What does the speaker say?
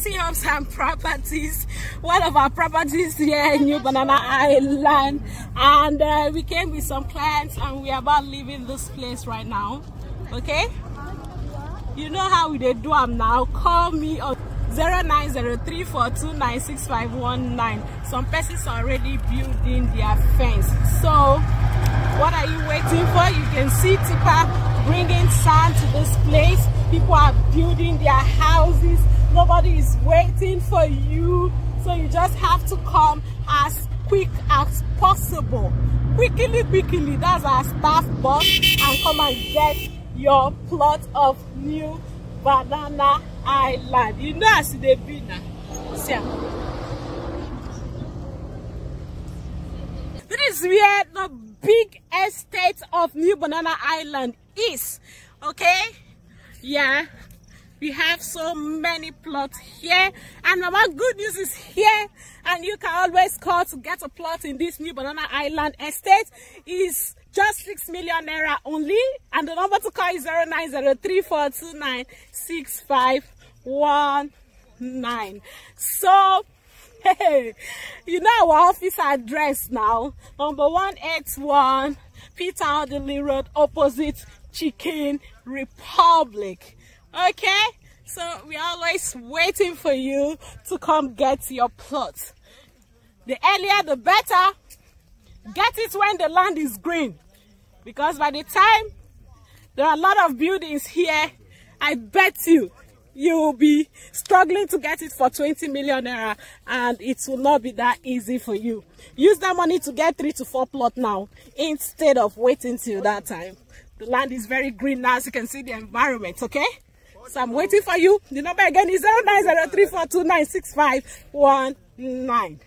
Mercy Homes and Properties, one of our properties here in New Banana Island, and we came with some clients and we are about leaving this place right now. Okay, you know how we do them now. Call me on 090342965119. Some persons are already building their fence, so what are you waiting for? You can see tipper bringing sand to this place. People are building their houses. Nobody is waiting for you, so you just have to come as quick as possible. Quickly, that's our staff bus, and come and get your plot of New Banana Island. You know as they be now. See, this is where the big estate of New Banana Island is. Okay, yeah, we have so many plots here, and our good news is here, and you can always call to get a plot in this New Banana Island estate. Is just 6 million naira only, and the number to call is 090342965119. So hey, you know our office address now, number 181 Port-Harcourt Road, opposite Chicken Republic. Okay, so we're always waiting for you to come get your plot. The earlier the better. Get it when the land is green, because by the time there are a lot of buildings here, I bet you will be struggling to get it for 20 million naira, and it will not be that easy for you. Use that money to get 3 to 4 plots now instead of waiting till that time. The land is very green now, as you can see the environment. Okay, so I'm waiting for you. The number again is 090342965119.